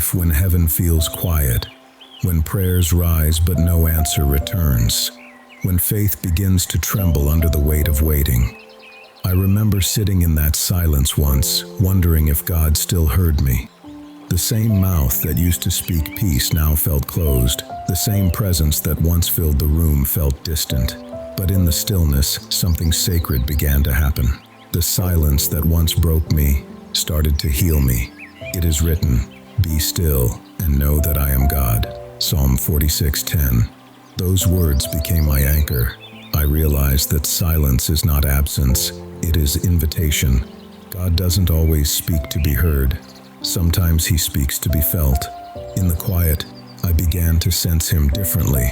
life when heaven feels quiet, when prayers rise but no answer returns, when faith begins to tremble under the weight of waiting. I remember sitting in that silence once, wondering if God still heard me. The same mouth that used to speak peace now felt closed. The same presence that once filled the room felt distant. But in the stillness, something sacred began to happen. The silence that once broke me started to heal me. It is written, "Be still and know that I am God." Psalm 46:10. Those words became my anchor. I realized that silence is not absence, it is invitation. God doesn't always speak to be heard. Sometimes he speaks to be felt. In the quiet, I began to sense him differently,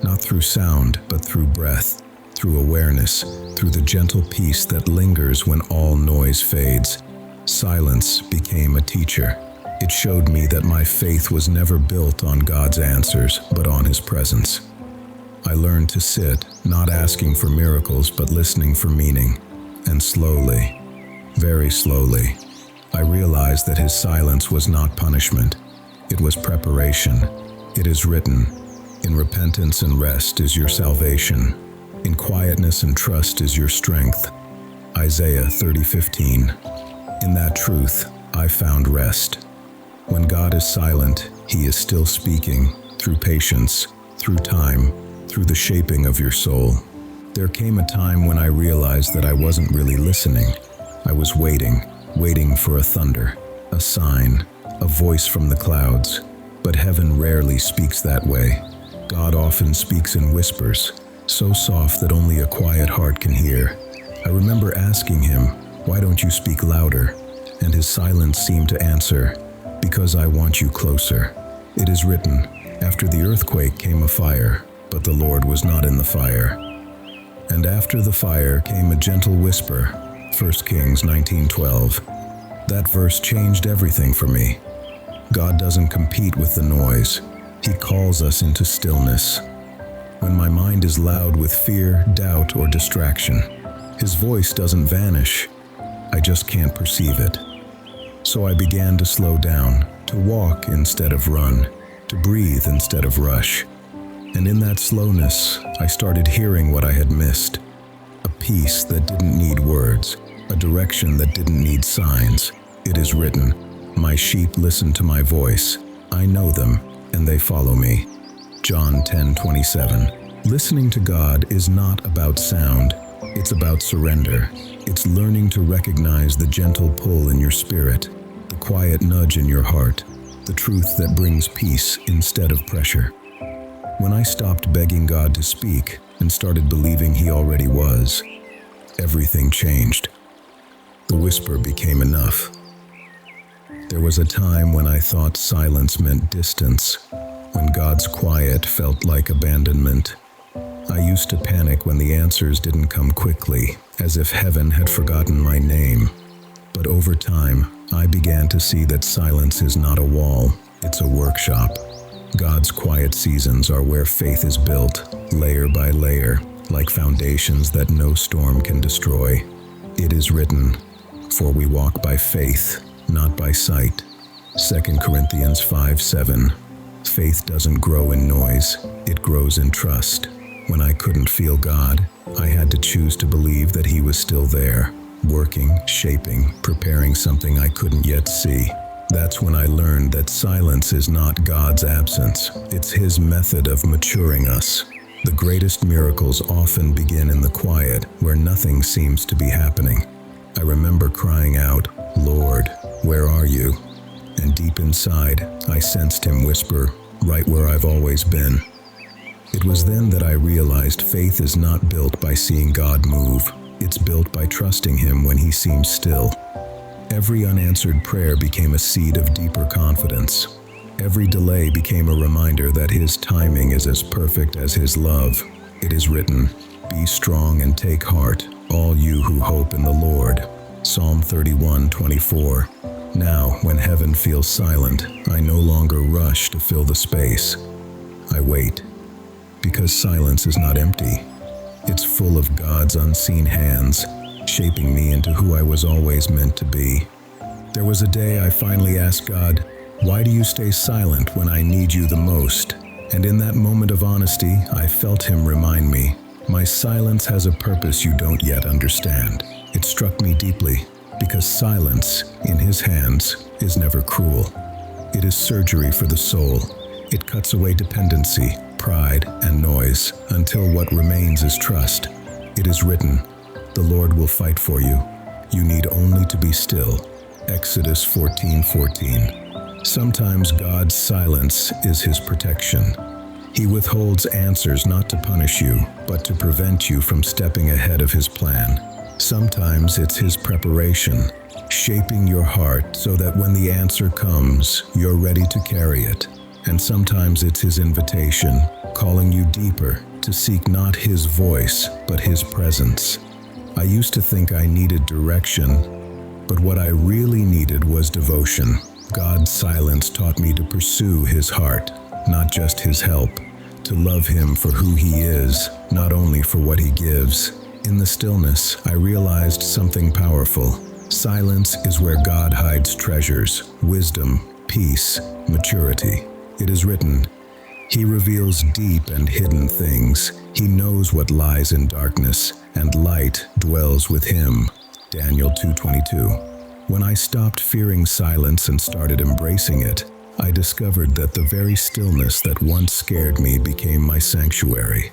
not through sound, but through breath, through awareness, through the gentle peace that lingers when all noise fades. Silence became a teacher. It showed me that my faith was never built on God's answers, but on his presence. I learned to sit, not asking for miracles, but listening for meaning. And slowly, very slowly, I realized that his silence was not punishment. It was preparation. It is written, "In repentance and rest is your salvation. In quietness and trust is your strength." Isaiah 30:15. In that truth, I found rest. When God is silent, he is still speaking, through patience, through time, through the shaping of your soul. There came a time when I realized that I wasn't really listening. I was waiting for a thunder, a sign, a voice from the clouds. But heaven rarely speaks that way. God often speaks in whispers, so soft that only a quiet heart can hear. I remember asking him, "Why don't you speak louder?" And his silence seemed to answer, "Because I want you closer." It is written, "After the earthquake came a fire, but the Lord was not in the fire." And after the fire came a gentle whisper, 1 Kings 19:12. That verse changed everything for me. God doesn't compete with the noise. He calls us into stillness. When my mind is loud with fear, doubt, or distraction, his voice doesn't vanish. I just can't perceive it. So I began to slow down, to walk instead of run, to breathe instead of rush. And in that slowness, I started hearing what I had missed. A peace that didn't need words, a direction that didn't need signs. It is written, "My sheep listen to my voice. I know them, and they follow me." John 10:27. Listening to God is not about sound. It's about surrender. It's learning to recognize the gentle pull in your spirit, the quiet nudge in your heart, the truth that brings peace instead of pressure. When I stopped begging God to speak and started believing he already was, everything changed. The whisper became enough. There was a time when I thought silence meant distance, when God's quiet felt like abandonment. I used to panic when the answers didn't come quickly, as if heaven had forgotten my name. But over time, I began to see that silence is not a wall, it's a workshop. God's quiet seasons are where faith is built, layer by layer, like foundations that no storm can destroy. It is written, "For we walk by faith, not by sight." 2 Corinthians 5:7. Faith doesn't grow in noise, it grows in trust. When I couldn't feel God, I had to choose to believe that he was still there, working, shaping, preparing something I couldn't yet see. That's when I learned that silence is not God's absence, it's his method of maturing us. The greatest miracles often begin in the quiet, where nothing seems to be happening. I remember crying out, "Lord, where are you?" And deep inside, I sensed him whisper, "Right where I've always been." It was then that I realized faith is not built by seeing God move. It's built by trusting him when he seems still. Every unanswered prayer became a seed of deeper confidence. Every delay became a reminder that his timing is as perfect as his love. It is written, "Be strong and take heart, all you who hope in the Lord." Psalm 31:24. Now, when heaven feels silent, I no longer rush to fill the space. I wait, because silence is not empty. It's full of God's unseen hands, shaping me into who I was always meant to be. There was a day I finally asked God, Why do you stay silent when I need you the most? And in that moment of honesty, I felt him remind me, my silence has a purpose you don't yet understand. It struck me deeply, because silence, in his hands, is never cruel. It is surgery for the soul. It cuts away dependency, pride, and noise, until what remains is trust. It is written, the Lord will fight for you. You need only to be still. Exodus 14:14. Sometimes God's silence is his protection. He withholds answers not to punish you, but to prevent you from stepping ahead of his plan. Sometimes it's his preparation, shaping your heart so that when the answer comes, you're ready to carry it. And sometimes it's his invitation, calling you deeper, to seek not his voice, but his presence. I used to think I needed direction, but what I really needed was devotion. God's silence taught me to pursue his heart, not just his help, to love him for who he is, not only for what he gives. In the stillness, I realized something powerful. Silence is where God hides treasures, wisdom, peace, maturity. It is written, he reveals deep and hidden things. He knows what lies in darkness, and light dwells with him. Daniel 2:22. When I stopped fearing silence and started embracing it, I discovered that the very stillness that once scared me became my sanctuary.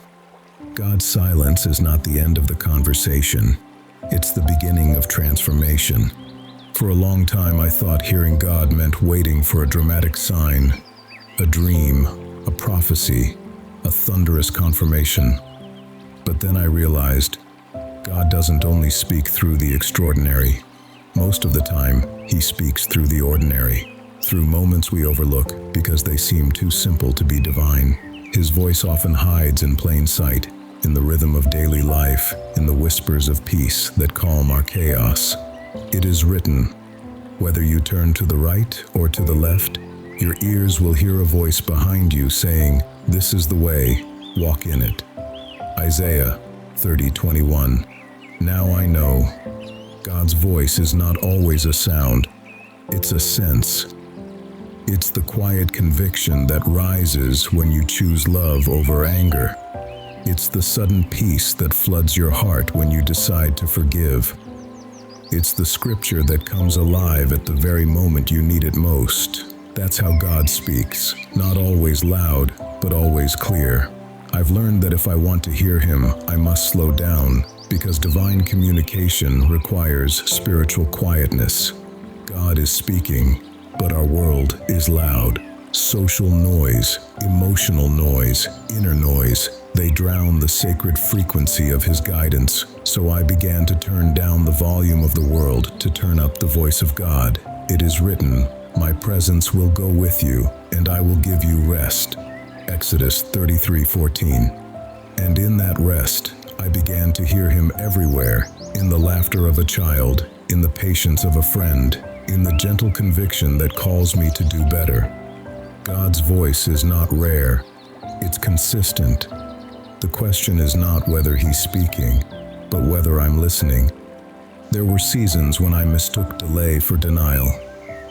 God's silence is not the end of the conversation. It's the beginning of transformation. For a long time, I thought hearing God meant waiting for a dramatic sign, a dream, a prophecy, a thunderous confirmation. But then I realized, God doesn't only speak through the extraordinary. Most of the time, he speaks through the ordinary, through moments we overlook because they seem too simple to be divine. His voice often hides in plain sight, in the rhythm of daily life, in the whispers of peace that calm our chaos. It is written, whether you turn to the right or to the left, your ears will hear a voice behind you saying, this is the way, walk in it. Isaiah 30:21. Now I know, God's voice is not always a sound, it's a sense. It's the quiet conviction that rises when you choose love over anger. It's the sudden peace that floods your heart when you decide to forgive. It's the scripture that comes alive at the very moment you need it most. That's how God speaks, not always loud, but always clear. I've learned that if I want to hear him, I must slow down, because divine communication requires spiritual quietness. God is speaking, but our world is loud. Social noise, emotional noise, inner noise, they drown the sacred frequency of his guidance. So I began to turn down the volume of the world to turn up the voice of God. It is written, my presence will go with you, and I will give you rest. Exodus 33:14. And in that rest, I began to hear him everywhere, in the laughter of a child, in the patience of a friend, in the gentle conviction that calls me to do better. God's voice is not rare, it's consistent. The question is not whether he's speaking, but whether I'm listening. There were seasons when I mistook delay for denial,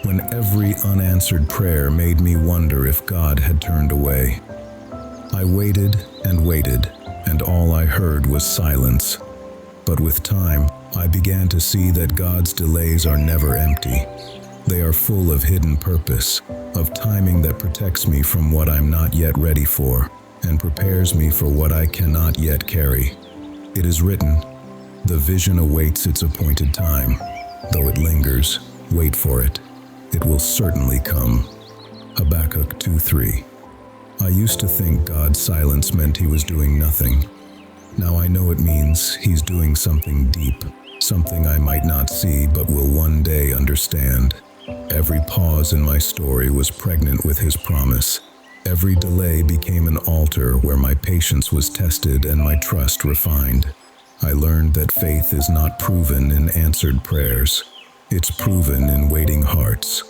when every unanswered prayer made me wonder if God had turned away. I waited, and all I heard was silence. But with time, I began to see that God's delays are never empty. They are full of hidden purpose, of timing that protects me from what I'm not yet ready for, and prepares me for what I cannot yet carry. It is written, the vision awaits its appointed time. Though it lingers, wait for it. It will certainly come. Habakkuk 2:3. I used to think God's silence meant he was doing nothing. Now I know it means he's doing something deep, something I might not see but will one day understand. Every pause in my story was pregnant with his promise. Every delay became an altar where my patience was tested and my trust refined. I learned that faith is not proven in answered prayers. It's proven in waiting hearts.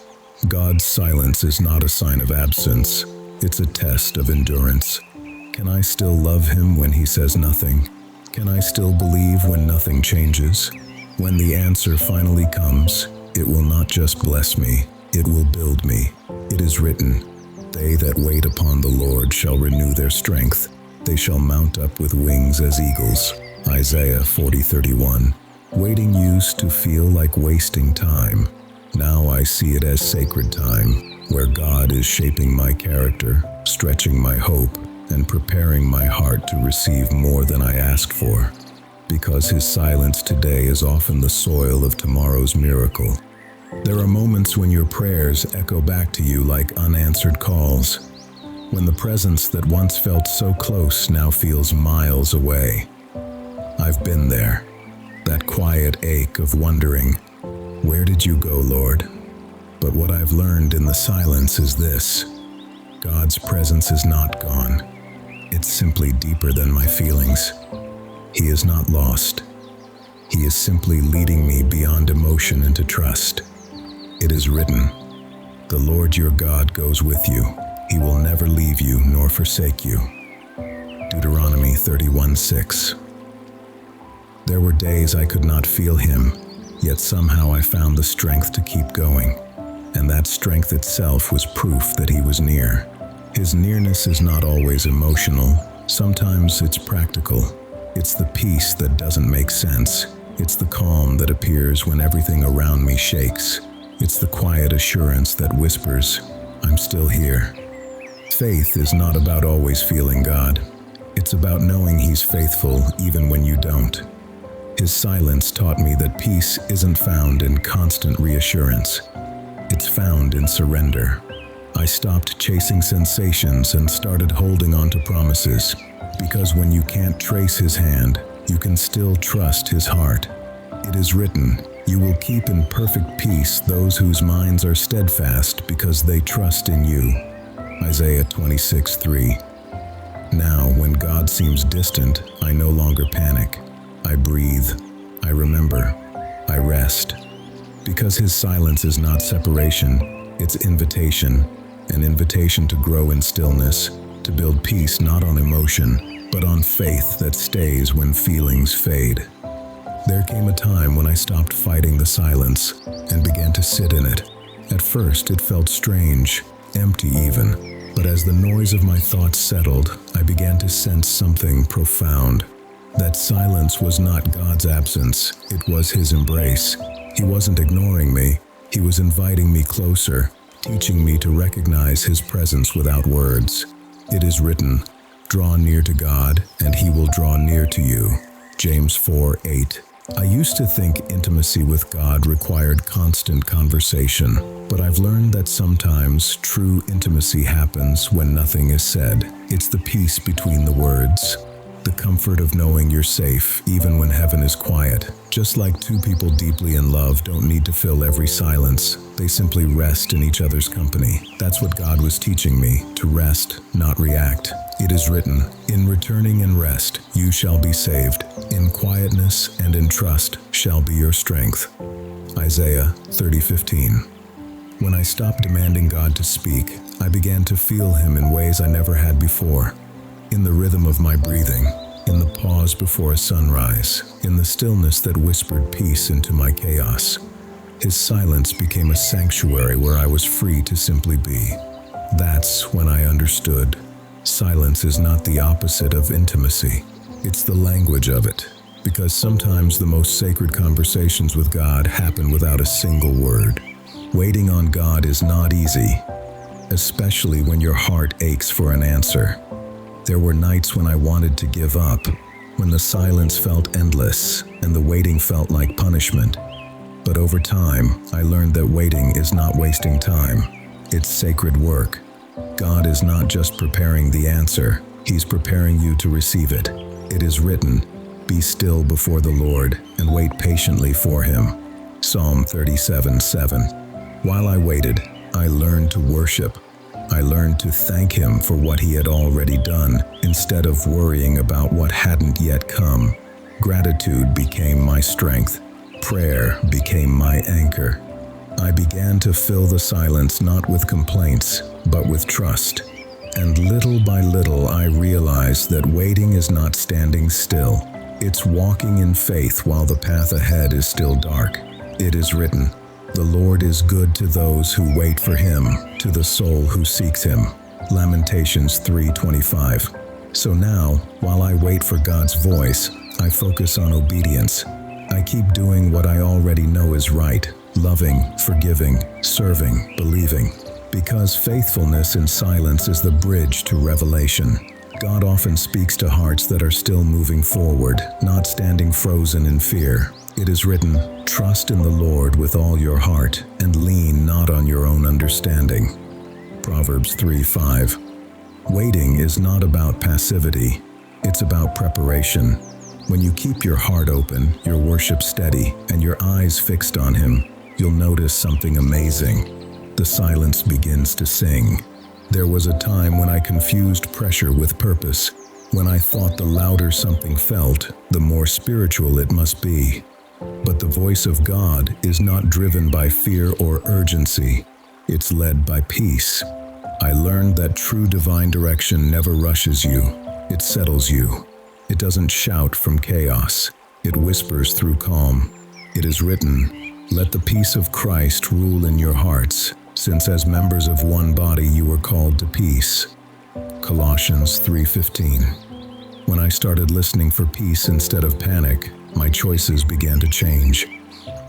God's silence is not a sign of absence. It's a test of endurance. Can I still love him when he says nothing? Can I still believe when nothing changes? When the answer finally comes, it will not just bless me, it will build me. It is written, "They that wait upon the Lord shall renew their strength. They shall mount up with wings as eagles." Isaiah 40:31. Waiting used to feel like wasting time. Now I see it as sacred time, where God is shaping my character, stretching my hope, and preparing my heart to receive more than I asked for. Because His silence today is often the soil of tomorrow's miracle. There are moments when your prayers echo back to you like unanswered calls, when the presence that once felt so close now feels miles away. I've been there, that quiet ache of wondering, "Where did you go, Lord?" But what I've learned in the silence is this: God's presence is not gone. It's simply deeper than my feelings. He is not lost. He is simply leading me beyond emotion into trust. It is written, "The Lord your God goes with you. He will never leave you nor forsake you." Deuteronomy 31:6. There were days I could not feel Him, yet somehow I found the strength to keep going. And that strength itself was proof that He was near. His nearness is not always emotional. Sometimes it's practical. It's the peace that doesn't make sense. It's the calm that appears when everything around me shakes. It's the quiet assurance that whispers, "I'm still here." Faith is not about always feeling God. It's about knowing He's faithful even when you don't. His silence taught me that peace isn't found in constant reassurance. It's found in surrender. I stopped chasing sensations and started holding on to promises. Because when you can't trace His hand, you can still trust His heart. It is written, "You will keep in perfect peace those whose minds are steadfast because they trust in you." Isaiah 26:3. Now, when God seems distant, I no longer panic. I breathe. I remember. I rest. Because His silence is not separation, it's invitation. An invitation to grow in stillness, to build peace not on emotion, but on faith that stays when feelings fade. There came a time when I stopped fighting the silence and began to sit in it. At first, it felt strange, empty even, but as the noise of my thoughts settled, I began to sense something profound. That silence was not God's absence, it was His embrace. He wasn't ignoring me, He was inviting me closer, teaching me to recognize His presence without words. It is written, "Draw near to God, and He will draw near to you." James 4:8. I used to think intimacy with God required constant conversation, but I've learned that sometimes true intimacy happens when nothing is said. It's the peace between the words. The comfort of knowing you're safe, even when heaven is quiet. Just like two people deeply in love don't need to fill every silence, they simply rest in each other's company. That's what God was teaching me, to rest, not react. It is written, "In returning and rest, you shall be saved. In quietness and in trust shall be your strength." Isaiah 30:15. When I stopped demanding God to speak, I began to feel Him in ways I never had before. In the rhythm of my breathing, in the pause before a sunrise, in the stillness that whispered peace into my chaos. His silence became a sanctuary where I was free to simply be. That's when I understood. Silence is not the opposite of intimacy. It's the language of it. Because sometimes the most sacred conversations with God happen without a single word. Waiting on God is not easy, especially when your heart aches for an answer. There were nights when I wanted to give up, when the silence felt endless and the waiting felt like punishment. But over time, I learned that waiting is not wasting time. It's sacred work. God is not just preparing the answer, He's preparing you to receive it. It is written, "Be still before the Lord and wait patiently for Him." Psalm 37:7. While I waited, I learned to worship. I learned to thank Him for what He had already done, instead of worrying about what hadn't yet come. Gratitude became my strength. Prayer became my anchor. I began to fill the silence not with complaints, but with trust. And little by little I realized that waiting is not standing still. It's walking in faith while the path ahead is still dark. It is written, The Lord is good to those who wait for him, to the soul who seeks him. Lamentations 3:25. So now, while I wait for God's voice, I focus on obedience. I keep doing what I already know is right, loving, forgiving, serving, believing. Because faithfulness in silence is the bridge to revelation. God often speaks to hearts that are still moving forward, not standing frozen in fear. It is written, "Trust in the Lord with all your heart, and lean not on your own understanding." Proverbs 3:5. Waiting is not about passivity, it's about preparation. When you keep your heart open, your worship steady, and your eyes fixed on Him, you'll notice something amazing. The silence begins to sing. There was a time when I confused pressure with purpose, when I thought the louder something felt, the more spiritual it must be. But the voice of God is not driven by fear or urgency, it's led by peace. I learned that true divine direction never rushes you, it settles you. It doesn't shout from chaos, it whispers through calm. It is written, "Let the peace of Christ rule in your hearts, since as members of one body you were called to peace." Colossians 3:15. When I started listening for peace instead of panic, my choices began to change.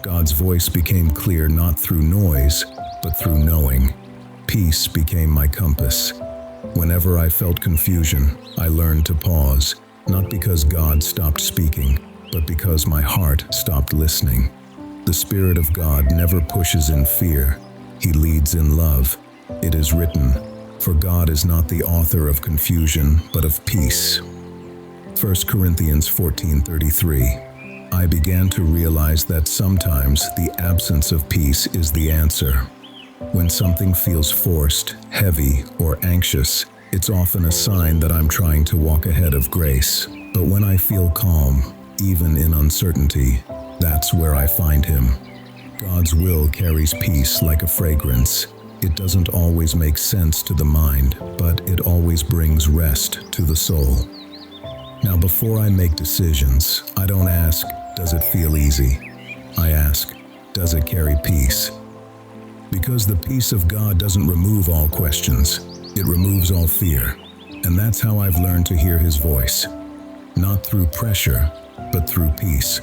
God's voice became clear not through noise, but through knowing. Peace became my compass. Whenever I felt confusion, I learned to pause, not because God stopped speaking, but because my heart stopped listening. The Spirit of God never pushes in fear, He leads in love. It is written, "For God is not the author of confusion, but of peace." 1 Corinthians 14:33. I began to realize that sometimes the absence of peace is the answer. When something feels forced, heavy, or anxious, it's often a sign that I'm trying to walk ahead of grace. But when I feel calm, even in uncertainty, that's where I find Him. God's will carries peace like a fragrance. It doesn't always make sense to the mind, but it always brings rest to the soul. Now, before I make decisions, I don't ask, "Does it feel easy?" I ask, "Does it carry peace?" Because the peace of God doesn't remove all questions, it removes all fear. And that's how I've learned to hear His voice. Not through pressure, but through peace.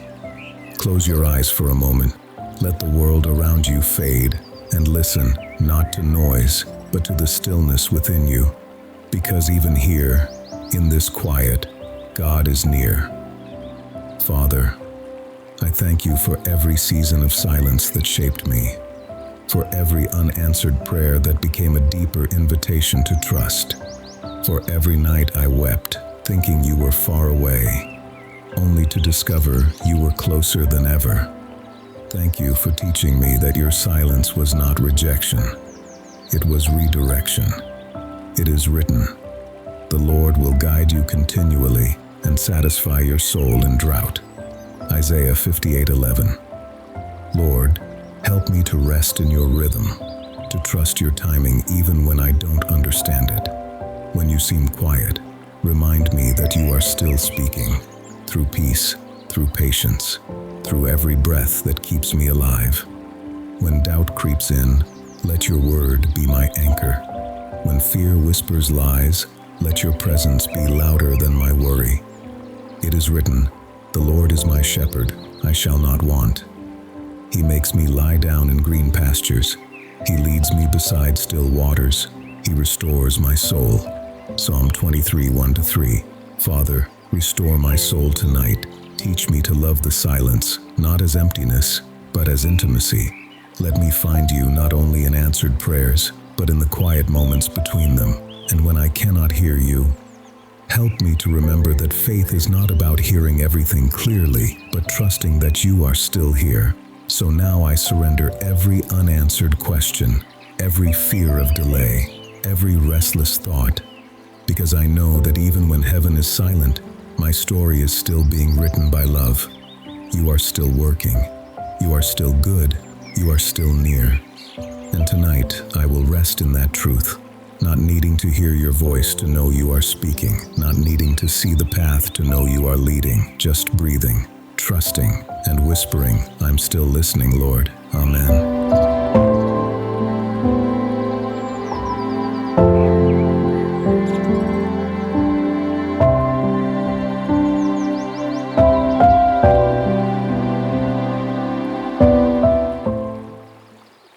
Close your eyes for a moment. Let the world around you fade, and listen, not to noise, but to the stillness within you. Because even here, in this quiet, God is near. Father, I thank You for every season of silence that shaped me, for every unanswered prayer that became a deeper invitation to trust, for every night I wept, thinking You were far away, only to discover You were closer than ever. Thank You for teaching me that Your silence was not rejection, it was redirection. It is written, "The Lord will guide you continually and satisfy your soul in drought." Isaiah 58:11. Lord, help me to rest in Your rhythm, to trust Your timing even when I don't understand it. When You seem quiet, remind me that You are still speaking, through peace, through patience, through every breath that keeps me alive. When doubt creeps in, let Your word be my anchor. When fear whispers lies, let Your presence be louder than my worry. It is written, "The Lord is my shepherd, I shall not want. He makes me lie down in green pastures. He leads me beside still waters. He restores my soul." Psalm 23:1-3. Father, restore my soul tonight. Teach me to love the silence, not as emptiness, but as intimacy. Let me find You not only in answered prayers, but in the quiet moments between them. And when I cannot hear You, help me to remember that faith is not about hearing everything clearly, but trusting that You are still here. So now I surrender every unanswered question, every fear of delay, every restless thought, because I know that even when heaven is silent, my story is still being written by love. You are still working. You are still good. You are still near. And tonight, I will rest in that truth, not needing to hear Your voice to know You are speaking, not needing to see the path to know You are leading, just breathing, trusting, and whispering, "I'm still listening, Lord. Amen."